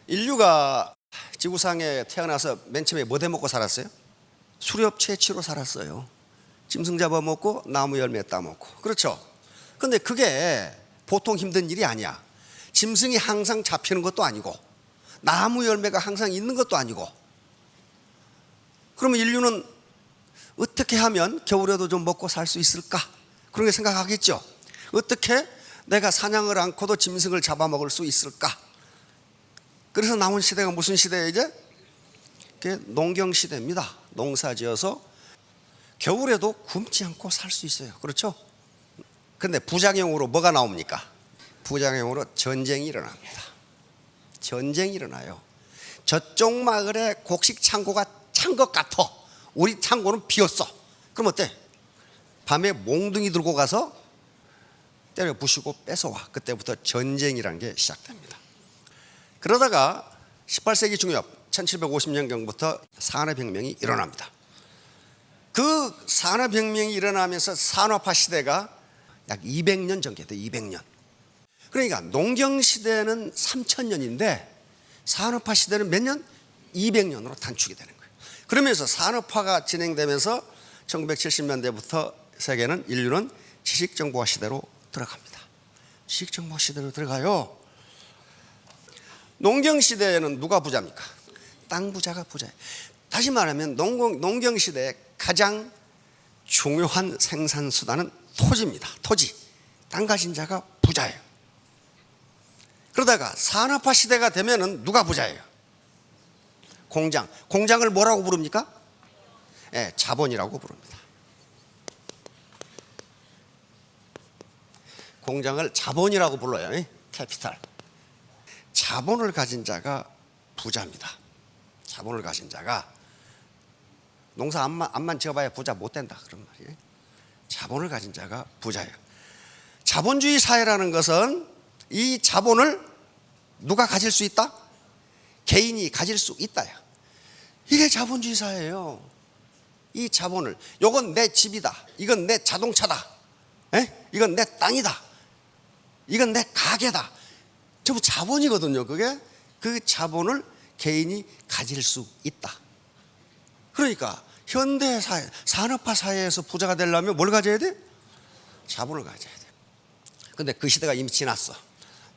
인류가 지구상에 태어나서 맨 처음에 뭐 대 먹고 살았어요? 수렵 채취로 살았어요. 짐승 잡아먹고 나무 열매 따먹고. 그렇죠? 근데 그게 보통 힘든 일이 아니야. 짐승이 항상 잡히는 것도 아니고 나무 열매가 항상 있는 것도 아니고. 그러면 인류는 어떻게 하면 겨울에도 좀 먹고 살 수 있을까? 그런 게 생각하겠죠. 어떻게 내가 사냥을 않고도 짐승을 잡아먹을 수 있을까? 그래서 나온 시대가 무슨 시대예요 이제? 그게 농경시대입니다. 농사지어서 겨울에도 굶지 않고 살 수 있어요. 그렇죠? 근데 부작용으로 뭐가 나옵니까? 부작용으로 전쟁이 일어납니다. 전쟁이 일어나요. 저쪽 마을에 곡식 창고가 찬 것 같아. 우리 창고는 비었어. 그럼 어때? 밤에 몽둥이 들고 가서 때려 부수고 뺏어와. 그때부터 전쟁이라는 게 시작됩니다. 그러다가 18세기 중엽 1750년경부터 산업혁명이 일어납니다. 그 산업혁명이 일어나면서 산업화 시대가 약 200년 전개돼요. 200년. 그러니까 농경시대는 3000년인데 산업화 시대는 몇 년? 200년으로 단축이 되는 거예요. 그러면서 산업화가 진행되면서 1970년대부터 세계는 인류는 지식정보화 시대로 들어갑니다. 지식정보화 시대로 들어가요. 농경시대에는 누가 부자입니까? 땅 부자가 부자예요. 다시 말하면 농경시대의 가장 중요한 생산수단은 토지입니다. 토지. 땅 가진 자가 부자예요. 그러다가 산업화 시대가 되면은 누가 부자예요? 공장. 공장을 뭐라고 부릅니까? 네, 자본이라고 부릅니다. 공장을 자본이라고 불러요. 캐피탈. 자본을 가진 자가 부자입니다. 자본을 가진 자가 농사 암만 지어봐야 부자 못 된다 그런 말이에요. 자본을 가진 자가 부자예요. 자본주의 사회라는 것은 이 자본을 누가 가질 수 있다? 개인이 가질 수 있다요. 이게 자본주의 사회예요. 이 자본을, 이건 내 집이다, 이건 내 자동차다, 이건 내 땅이다, 이건 내 가게다. 전부 자본이거든요. 그게 그 자본을 개인이 가질 수 있다. 그러니까 현대 사회, 산업화 사회에서 부자가 되려면 뭘 가져야 돼? 자본을 가져야 돼. 근데 그 시대가 이미 지났어.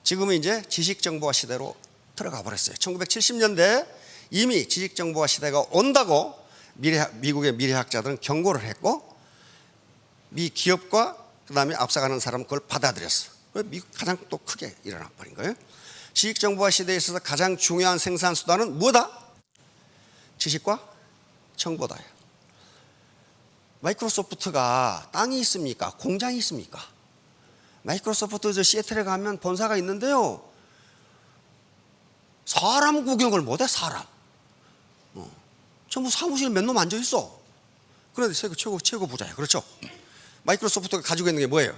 지금은 이제 지식정보화 시대로 들어가 버렸어요. 1970년대 이미 지식정보화 시대가 온다고 미국의 미래학자들은 경고를 했고, 미 기업과 그 다음에 앞서가는 사람은 그걸 받아들였어. 미국 가장 또 크게 일어나 버린 거예요. 지식정보화 시대에 있어서 가장 중요한 생산수단은 뭐다? 지식과 정보다요. 마이크로소프트가 땅이 있습니까? 공장이 있습니까? 마이크로소프트 저 시애틀에 가면 본사가 있는데요, 사람 구경을 못해. 사람 전부 사무실에 몇 놈 앉아 있어. 그런데 세계 최고 부자야. 그렇죠? 마이크로소프트가 가지고 있는 게 뭐예요?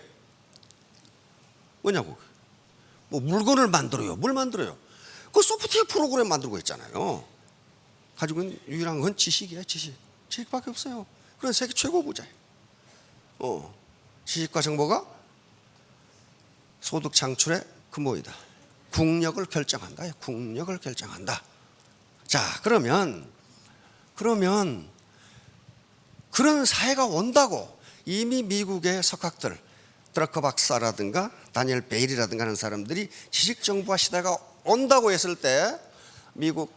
뭐냐고? 뭐 물건을 만들어요. 뭘 만들어요? 그 소프트웨어 프로그램 만들고 있잖아요. 가지고 있는 유일한 건 지식이에요. 지식밖에 없어요. 그래서 세계 최고 부자예요. 지식과 정보가 소득 창출의 근본이다. 국력을 결정한다. 국력을 결정한다. 자, 그러면 그런 사회가 온다고 이미 미국의 석학들, 드러커 박사라든가 다니엘 베일이라든가 하는 사람들이 지식정보화 시대가 온다고 했을 때 미국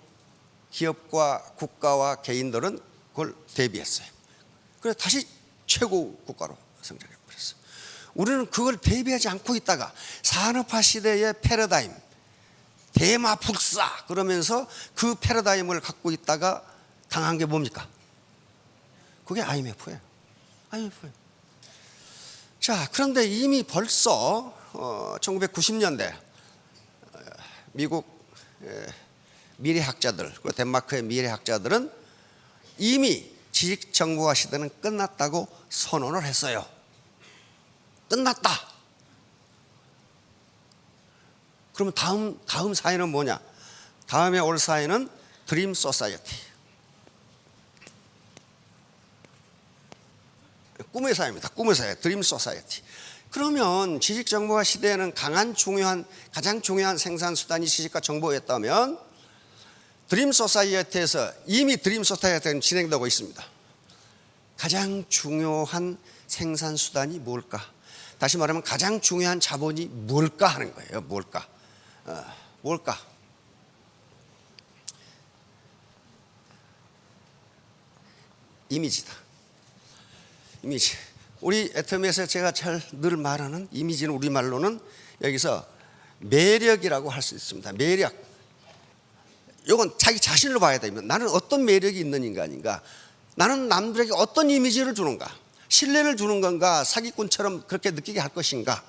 기업과 국가와 개인들은 그걸 대비했어요. 그래서 다시 최고 국가로 성장해버렸어요. 우리는 그걸 대비하지 않고 있다가 산업화 시대의 패러다임, 대마불사 그러면서 그 패러다임을 갖고 있다가 당한 게 뭡니까? 그게 IMF예요. IMF예요. 자, 그런데 이미 벌써 1990년대 미국 미래학자들, 그리고 덴마크의 미래학자들은 이미 지식정보화 시대는 끝났다고 선언을 했어요. 끝났다. 그러면 다음 사회는 뭐냐? 다음에 올 사회는 드림 소사이어티, 꿈의 사회입니다. 꿈의 사회, 드림 소사이어티. 그러면 지식정보화 시대에는 가장 중요한 생산수단이 지식과 정보였다면 드림 소사이어티에서 이미 드림 소사이어티는 진행되고 있습니다. 가장 중요한 생산 수단이 뭘까? 다시 말하면 가장 중요한 자본이 뭘까 하는 거예요. 뭘까? 뭘까? 이미지다. 이미지. 우리 애터미에서 제가 늘 말하는 이미지는 우리말로는 여기서 매력이라고 할 수 있습니다. 매력. 이건 자기 자신을 봐야 됩니다. 나는 어떤 매력이 있는 인간인가? 나는 남들에게 어떤 이미지를 주는가? 신뢰를 주는 건가? 사기꾼처럼 그렇게 느끼게 할 것인가?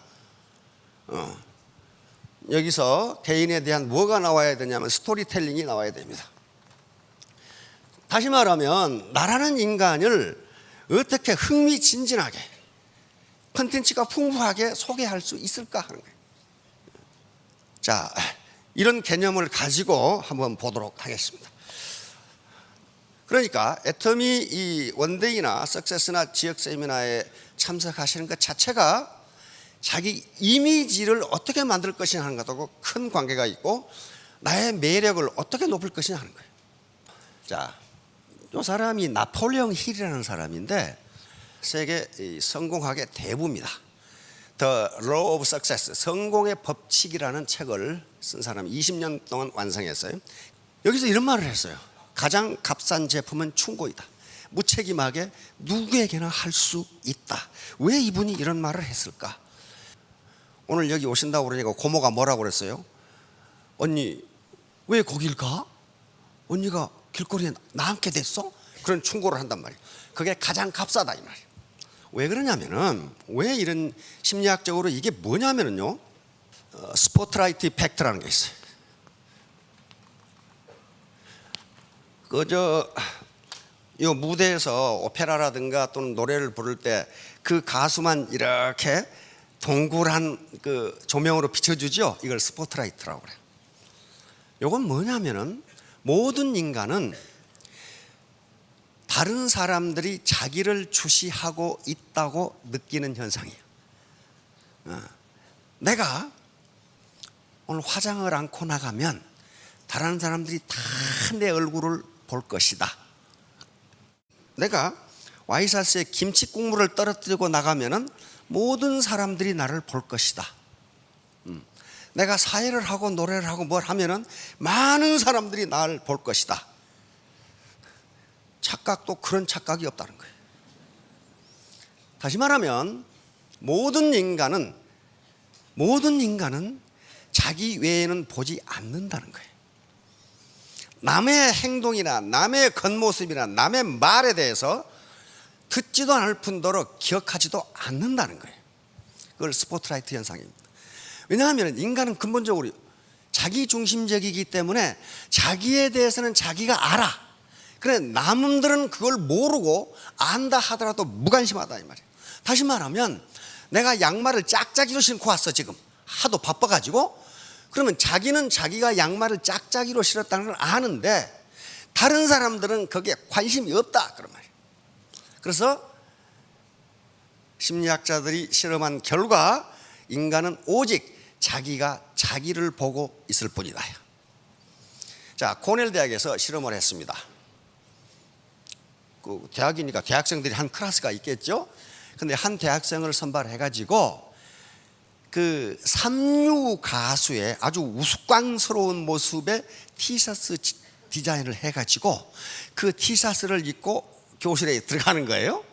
여기서 개인에 대한 뭐가 나와야 되냐면 스토리텔링이 나와야 됩니다. 다시 말하면 나라는 인간을 어떻게 흥미진진하게 콘텐츠가 풍부하게 소개할 수 있을까 하는 거예요. 자, 이런 개념을 가지고 한번 보도록 하겠습니다. 그러니까 애터미 이 원데이나 석세스나 지역 세미나에 참석하시는 것 자체가 자기 이미지를 어떻게 만들 것이냐 하는 것하고 큰 관계가 있고 나의 매력을 어떻게 높일 것이냐 하는 거예요. 자, 이 사람이 나폴레옹 힐이라는 사람인데 세계 성공학의 대부입니다. The Law of Success, 성공의 법칙이라는 책을 쓴 사람이 20년 동안 완성했어요. 여기서 이런 말을 했어요. 가장 값싼 제품은 충고이다. 무책임하게 누구에게나 할 수 있다. 왜 이분이 이런 말을 했을까? 오늘 여기 오신다고 그러니까 고모가 뭐라고 그랬어요? 언니 왜 거길 가? 언니가 길거리에 나 함께 됐어? 그런 충고를 한단 말이에요. 그게 가장 값싸다 이 말이에요. 왜 그러냐면은 왜 이런 심리학적으로 이게 뭐냐면은요, 스포트라이트 이펙트라는 게 있어요. 이 무대에서 오페라라든가 또는 노래를 부를 때 그 가수만 이렇게 동그란 그 조명으로 비춰주죠. 이걸 스포트라이트라고 그래요. 이건 뭐냐면은 모든 인간은 다른 사람들이 자기를 주시하고 있다고 느끼는 현상이에요. 내가 오늘 화장을 않고 나가면 다른 사람들이 다 내 얼굴을 볼 것이다. 내가 와이사스에 김치 국물을 떨어뜨리고 나가면은 모든 사람들이 나를 볼 것이다. 내가 사회를 하고 노래를 하고 뭘 하면은 많은 사람들이 나를 볼 것이다. 착각도 그런 착각이 없다는 거예요. 다시 말하면 모든 인간은 자기 외에는 보지 않는다는 거예요. 남의 행동이나 남의 겉모습이나 남의 말에 대해서 듣지도 않을 뿐더러 기억하지도 않는다는 거예요. 그걸 스포트라이트 현상입니다. 왜냐하면 인간은 근본적으로 자기 중심적이기 때문에 자기에 대해서는 자기가 알아. 그래 남들은 그걸 모르고 안다 하더라도 무관심하다 이 말이에요. 다시 말하면 내가 양말을 짝짝이로 신고 왔어. 지금 하도 바빠가지고. 그러면 자기는 자기가 양말을 짝짝이로 신었다는 걸 아는데 다른 사람들은 거기에 관심이 없다 그런 말이에요. 그래서 심리학자들이 실험한 결과 인간은 오직 자기가 자기를 보고 있을 뿐이다. 자, 코넬 대학에서 실험을 했습니다. 그 대학이니까 대학생들이 한 클래스가 있겠죠. 근데 한 대학생을 선발해가지고 그 삼류 가수의 아주 우스꽝스러운 모습의 티셔츠 디자인을 해가지고 그 티셔츠를 입고 교실에 들어가는 거예요.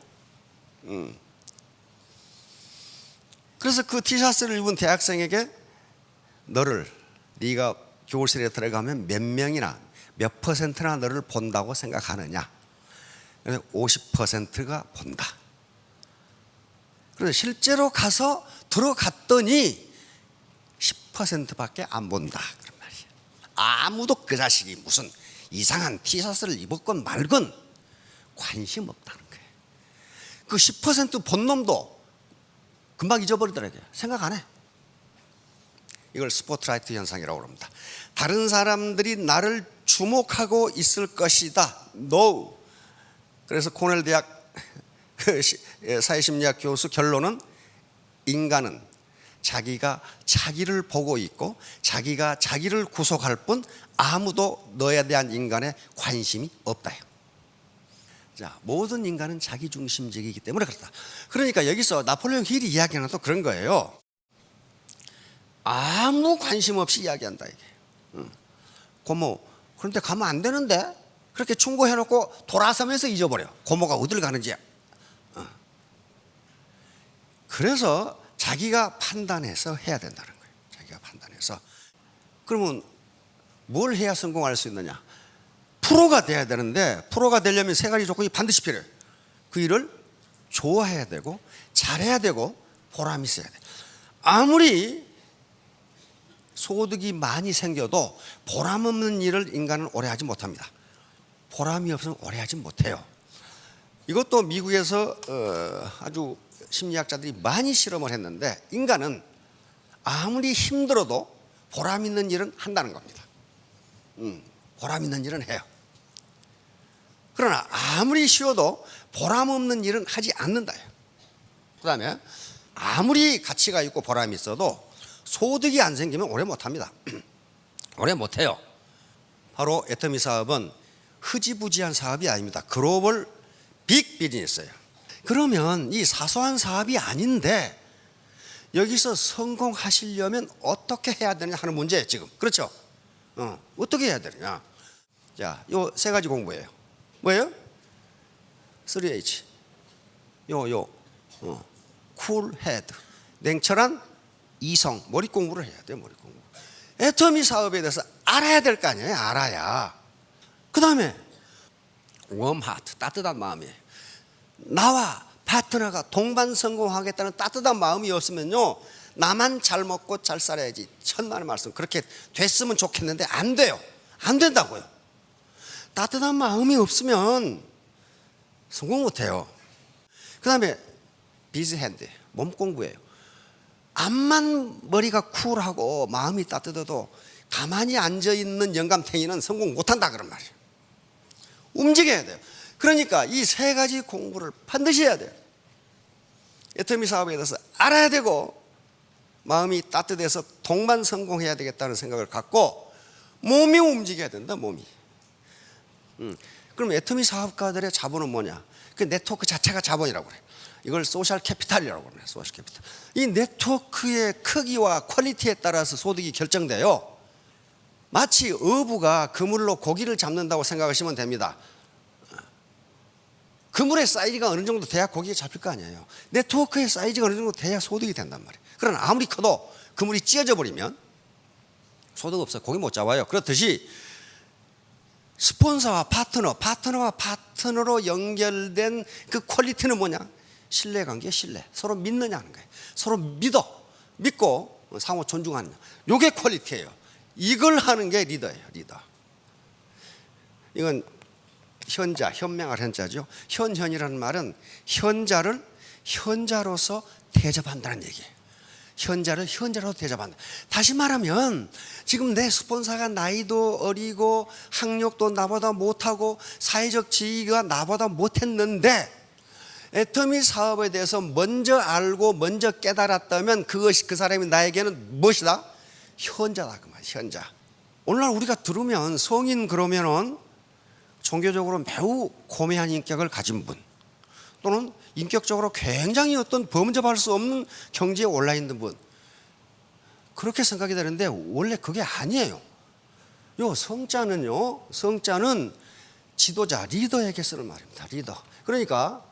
그래서 그 티셔츠를 입은 대학생에게 네가 교실에 들어가면 몇 퍼센트나 너를 본다고 생각하느냐? 50%가 본다. 그런데 실제로 가서 들어갔더니 10%밖에 안 본다 그런 말이에요. 아무도 그 자식이 무슨 이상한 티셔츠를 입었건 말건 관심 없다는 거예요. 그 10% 본 놈도 금방 잊어버리더라고요. 생각 안 해. 이걸 스포트라이트 현상이라고 합니다. 다른 사람들이 나를 주목하고 있을 것이다. No. 그래서 코넬 대학 사회심리학 교수 결론은 인간은 자기가 자기를 보고 있고 자기가 자기를 구속할 뿐 아무도 너에 대한 인간의 관심이 없다요. 자, 모든 인간은 자기중심적이기 때문에 그렇다. 그러니까 여기서 나폴레옹 힐이 이야기하는 또 그런 거예요. 아무 관심 없이 이야기한다 이게. 고모, 그런데 가면 안 되는데? 그렇게 충고해놓고 돌아서면서 잊어버려. 고모가 어딜 가는지. 그래서 자기가 판단해서 해야 된다는 거예요. 자기가 판단해서. 그러면 뭘 해야 성공할 수 있느냐? 프로가 돼야 되는데 프로가 되려면 세 가지 조건이 반드시 필요해요. 그 일을 좋아해야 되고 잘해야 되고 보람이 있어야 돼요. 아무리 소득이 많이 생겨도 보람 없는 일을 인간은 오래 하지 못합니다. 보람이 없으면 오래 하지 못해요. 이것도 미국에서 아주 심리학자들이 많이 실험을 했는데 인간은 아무리 힘들어도 보람 있는 일은 한다는 겁니다. 보람 있는 일은 해요. 그러나 아무리 쉬워도 보람 없는 일은 하지 않는다요. 그 다음에 아무리 가치가 있고 보람이 있어도 소득이 안 생기면 오래 못합니다. 오래 못해요. 바로 애터미 사업은 흐지부지한 사업이 아닙니다. 글로벌 빅 비즈니스예요. 그러면 이 사소한 사업이 아닌데 여기서 성공하시려면 어떻게 해야 되느냐 하는 문제예요 지금. 그렇죠? 어떻게 해야 되느냐. 자, 요 세 가지 공부예요. 뭐예요? 3H. 쿨 헤드. 냉철한 이성. 머리 공부를 해야 돼요. 머리 공부. 애터미 사업에 대해서 알아야 될 거 아니에요. 알아야. 그 다음에 웜 하트. 따뜻한 마음이에요. 나와 파트너가 동반 성공하겠다는 따뜻한 마음이 없으면요, 나만 잘 먹고 잘 살아야지. 천만의 말씀. 그렇게 됐으면 좋겠는데 안 돼요. 안 된다고요. 따뜻한 마음이 없으면 성공 못해요. 그 다음에 비즈핸드. 몸 공부예요. 암만 머리가 쿨하고 마음이 따뜻해도 가만히 앉아있는 영감탱이는 성공 못한다 그런 말이에요. 움직여야 돼요. 그러니까 이 세 가지 공부를 반드시 해야 돼요. 애터미 사업에 대해서 알아야 되고 마음이 따뜻해서 동반 성공해야 되겠다는 생각을 갖고 몸이 움직여야 된다. 몸이. 그럼 애터미 사업가들의 자본은 뭐냐? 그 네트워크 자체가 자본이라고 그래요. 이걸 소셜 캐피탈이라고 그래요. 소셜 캐피탈. 이 네트워크의 크기와 퀄리티에 따라서 소득이 결정돼요. 마치 어부가 그물로 고기를 잡는다고 생각하시면 됩니다. 그물의 사이즈가 어느 정도 돼야 고기가 잡힐 거 아니에요. 네트워크의 사이즈가 어느 정도 돼야 소득이 된단 말이에요. 그러나 아무리 커도 그물이 찢어져 버리면 소득 없어요. 고기 못 잡아요. 그렇듯이 스폰서와 파트너와 파트너로 연결된 그 퀄리티는 뭐냐? 신뢰관계, 신뢰. 서로 믿느냐는 거예요. 서로 믿고 상호 존중하느냐. 이게 퀄리티예요. 이걸 하는 게 리더예요. 리더. 이건 현명할 현자죠. 현현이라는 말은 현자를 현자로서 대접한다는 얘기예요. 현자를 현자로 대접한다. 다시 말하면 지금 내 스폰서가 나이도 어리고 학력도 나보다 못하고 사회적 지위가 나보다 못했는데 애터미 사업에 대해서 먼저 알고 먼저 깨달았다면 그것이 그 사람이 나에게는 무엇이다? 현자다 그 말이야. 현자. 오늘날 우리가 들으면 성인 그러면은 종교적으로 매우 고매한 인격을 가진 분 또는 인격적으로 굉장히 어떤 범접할 수 없는 경지에 올라 있는 분 그렇게 생각이 되는데 원래 그게 아니에요. 성자는 지도자, 리더에게 쓰는 말입니다. 리더. 그러니까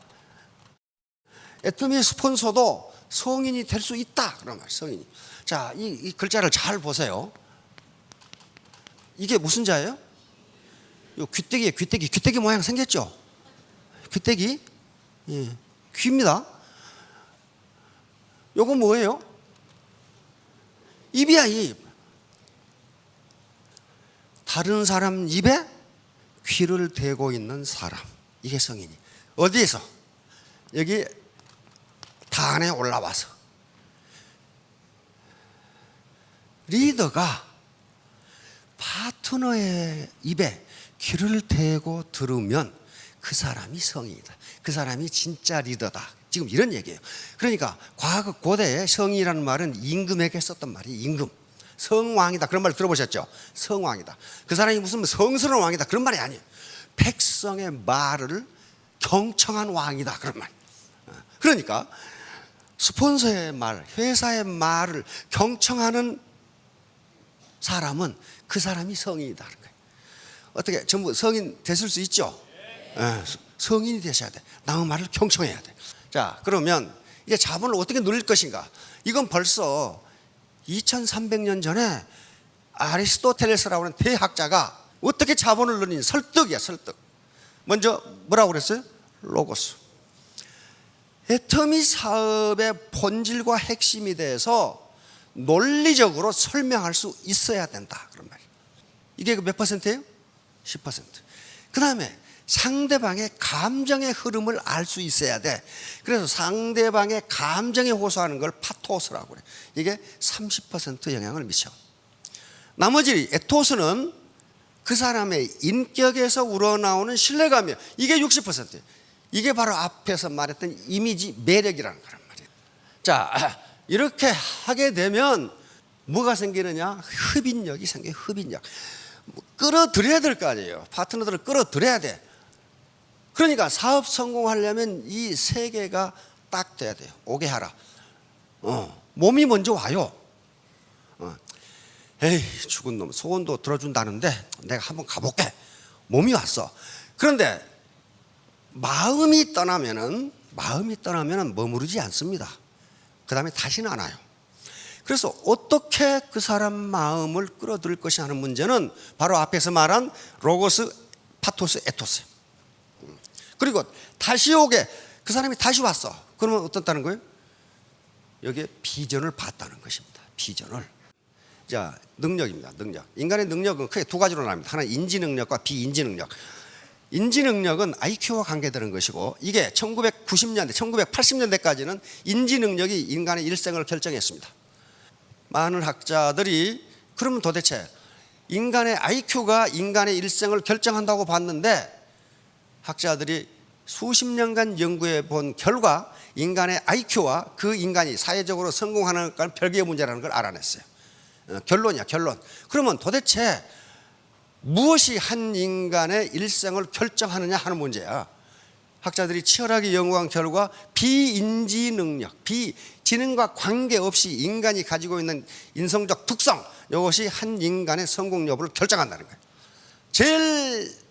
애터미 스폰서도 성인이 될 수 있다 그런 말이에요. 성인이. 자, 이 글자를 잘 보세요. 이게 무슨 자예요? 요 귀때기에 귀때기 모양 생겼죠? 귀때기? 예, 귀입니다. 요건 뭐예요? 입이야, 입. 다른 사람 입에 귀를 대고 있는 사람. 이게 성인이. 어디에서? 여기 단에 올라와서. 리더가 파트너의 입에 귀를 대고 들으면 그 사람이 성인이다. 그 사람이 진짜 리더다. 지금 이런 얘기예요. 그러니까 과거 고대에 성이라는 말은 임금에게 썼던 말이에요. 임금. 성왕이다 그런 말 들어보셨죠? 성왕이다. 그 사람이 무슨 성스러운 왕이다 그런 말이 아니에요. 백성의 말을 경청한 왕이다 그런 말. 그러니까 스폰서의 말, 회사의 말을 경청하는 사람은 그 사람이 성인이다 그런 거예요. 어떻게 전부 성인 되실 수 있죠? 성인이 되셔야 돼. 남의 말을 경청해야 돼. 자, 그러면 이제 자본을 어떻게 누릴 것인가? 이건 벌써 2300년 전에 아리스토텔레스라고 하는 대학자가 어떻게 자본을 누리는 설득이야, 설득. 먼저 뭐라고 그랬어요? 로고스. 애터미 사업의 본질과 핵심이 돼서 논리적으로 설명할 수 있어야 된다 그런 말이에요. 이게 몇 퍼센트예요? 10%. 그 다음에 상대방의 감정의 흐름을 알 수 있어야 돼. 그래서 상대방의 감정에 호소하는 걸 파토스라고 그래. 이게 30% 영향을 미쳐. 나머지 에토스는 그 사람의 인격에서 우러나오는 신뢰감이에요. 이게 60%예요. 이게 바로 앞에서 말했던 이미지 매력이라는 거란 말이에요. 자, 이렇게 하게 되면 뭐가 생기느냐? 흡인력이 생겨요. 흡인력. 끌어들여야 될 거 아니에요. 파트너들을 끌어들여야 돼. 그러니까 사업 성공하려면 이 세 개가 딱 돼야 돼요. 오게 하라. 몸이 먼저 와요. 에이, 죽은 놈 소원도 들어준다는데 내가 한번 가볼게. 몸이 왔어. 그런데 마음이 떠나면은 머무르지 않습니다. 그 다음에 다시는 안 와요. 그래서 어떻게 그 사람 마음을 끌어들일 것이 하는 문제는 바로 앞에서 말한 로고스, 파토스, 에토스. 그리고 다시 오게, 그 사람이 다시 왔어. 그러면 어떻다는 거예요? 여기에 비전을 봤다는 것입니다. 비전을. 자, 능력입니다. 능력. 인간의 능력은 크게 두 가지로 나뉩니다. 하나는 인지 능력과 비인지 능력. 인지 능력은 IQ와 관계되는 것이고, 이게 1990년대, 1980년대까지는 인지 능력이 인간의 일생을 결정했습니다. 많은 학자들이 그러면 도대체 인간의 IQ가 인간의 일생을 결정한다고 봤는데, 학자들이 수십 년간 연구해 본 결과 인간의 IQ와 그 인간이 사회적으로 성공하는 건 별개의 문제라는 걸 알아냈어요. 결론이야, 결론. 그러면 도대체 무엇이 한 인간의 일생을 결정하느냐 하는 문제야. 학자들이 치열하게 연구한 결과 비인지 능력, 비지능과 관계없이 인간이 가지고 있는 인성적 특성, 이것이 한 인간의 성공 여부를 결정한다는 거예요. 제일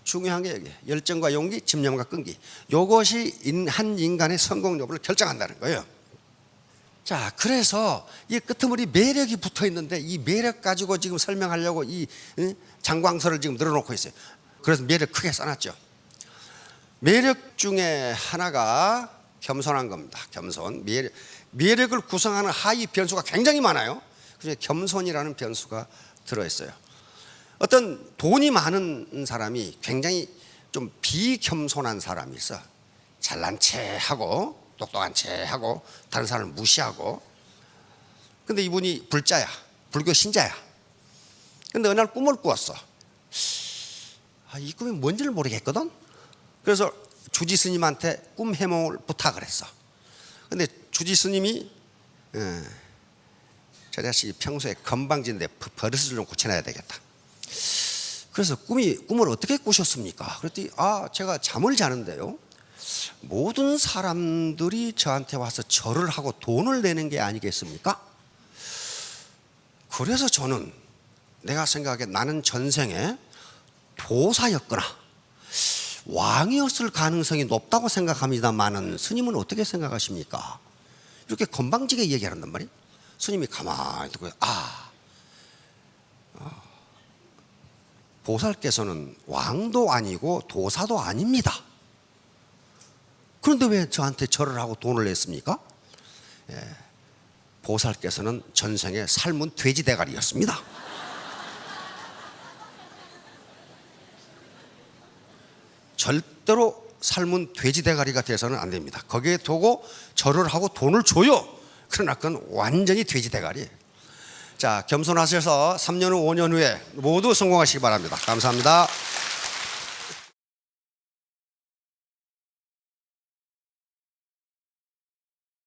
중요한 게 여기에요. 열정과 용기, 집념과 끈기. 이것이 한 인간의 성공 여부를 결정한다는 거예요. 자, 그래서 이 끄트머리 매력이 붙어 있는데 이 매력 가지고 지금 설명하려고 이 장광설을 지금 늘어놓고 있어요. 그래서 매력 크게 써놨죠. 매력 중에 하나가 겸손한 겁니다. 겸손. 매력을 구성하는 하위 변수가 굉장히 많아요. 그중에 겸손이라는 변수가 들어있어요. 어떤 돈이 많은 사람이 굉장히 좀 비겸손한 사람이 있어. 잘난 체하고 똑똑한 체하고 다른 사람을 무시하고. 근데 이분이 불자야. 불교 신자야. 근데 어느 날 꿈을 꾸었어. 이 꿈이 뭔지를 모르겠거든. 그래서 주지 스님한테 꿈 해몽을 부탁을 했어. 근데 주지 스님이 저 자식이 평소에 건방진데 버릇을 좀 고쳐놔야 되겠다. 그래서 꿈을 어떻게 꾸셨습니까? 그랬더니 제가 잠을 자는데요, 모든 사람들이 저한테 와서 절을 하고 돈을 내는 게 아니겠습니까? 그래서 저는 내가 생각에 나는 전생에 도사였거나 왕이었을 가능성이 높다고 생각합니다만은 스님은 어떻게 생각하십니까? 이렇게 건방지게 얘기한단 말이에요. 스님이 가만히 듣고 보살께서는 왕도 아니고 도사도 아닙니다. 그런데 왜 저한테 절을 하고 돈을 냈습니까? 보살께서는 전생에 삶은 돼지 대가리였습니다. 절대로 삶은 돼지 대가리가 돼서는 안 됩니다. 거기에 두고 절을 하고 돈을 줘요. 그러나 그건 완전히 돼지 대가리예요. 자, 겸손하셔서 3년 후 5년 후에 모두 성공하시기 바랍니다. 감사합니다.